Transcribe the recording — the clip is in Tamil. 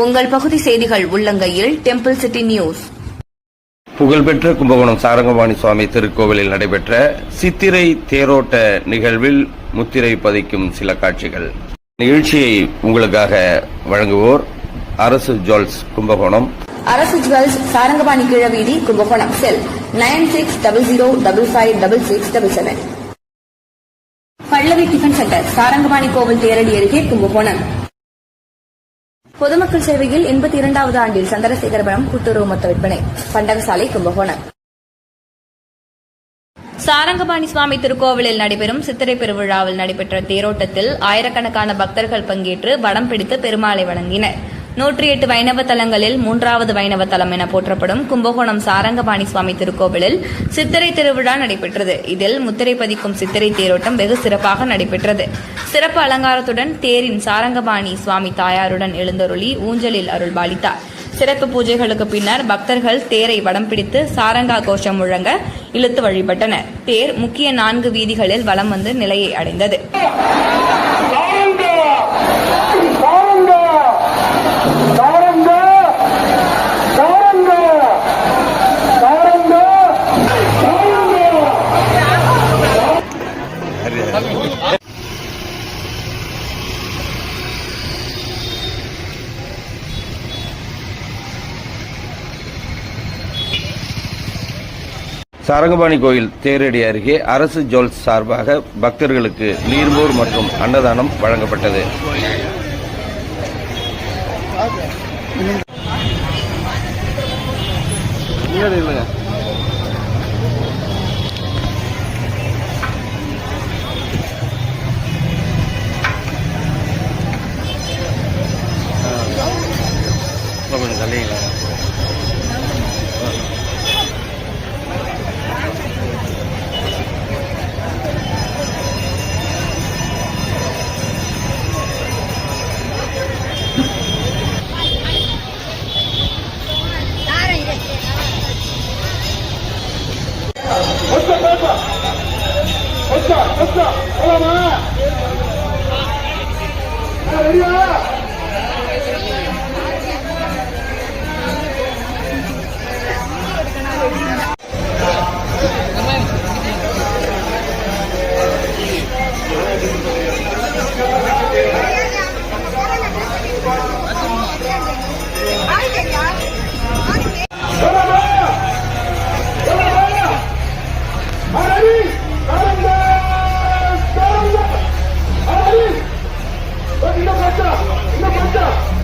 உங்கள் பகுதி செய்திகள் உள்ளங்கையில். Temple city news. புகழ்பெற்ற கும்பகோணம் சாரங்கபாணி சுவாமி திருக்கோவிலில் நடைபெற்ற சித்திரை தேரோட்ட நிகழ்வில் முத்திரை பதிக்கும் சில காட்சிகள். நிகழ்ச்சியை உங்களுக்காக வழங்குவோர் அரசு ஜுவல்ஸ் கும்பகோணம். அரசு ஜுவல்ஸ் சாரங்கபாணி கீழவீதி கும்பகோணம். செல் 9600556677. பல்லவி டிஃபன் சென்டர் சாரங்கபாணி கோவில் தேரடி அருகே கும்பகோணம். பொதுமக்கள் சேவையில் 82வது ஆண்டில் சந்திரசேகரபுரம் கூட்டுறவு மொத்த விற்பனை. பண்டகசாலை கும்பகோணம். சாரங்கபாணி சுவாமி திருக்கோவிலில் நடைபெறும் சித்திரை பெருவிழாவில் நடைபெற்ற தேரோட்டத்தில் ஆயிரக்கணக்கான பக்தர்கள் பங்கேற்று வடம் பிடித்து பெருமாளை வணங்கினர். 108 வைணவ தலங்களில் 3வது வைணவ தலம் என போற்றப்படும் கும்பகோணம் சாரங்கபாணி சுவாமி திருக்கோவிலில் சித்திரை திருவிழா நடைபெற்றது. இதில் முத்திரை பதிக்கும் சித்திரை தேரோட்டம் வெகு சிறப்பாக நடைபெற்றது. சிறப்பு அலங்காரத்துடன் தேரின் சாரங்கபாணி சுவாமி தாயாருடன் எழுந்தருளி ஊஞ்சலில் அருள்பாலித்தார். சிறப்பு பூஜைகளுக்கு பின்னர் பக்தர்கள் தேரை வடம் பிடித்து சாரங்கா கோஷம் முழங்க இழுத்து வழிபட்டனர். தேர் முக்கிய 4 வீதிகளில் வலம் வந்து நிலையை அடைந்தது. சாரங்கபாணி கோயில் தேரடி அருகே அரசு ஜுவல்ஸ் சார்பாக பக்தர்களுக்கு நீர்மோர் மற்றும் அன்னதானம் வழங்கப்பட்டது.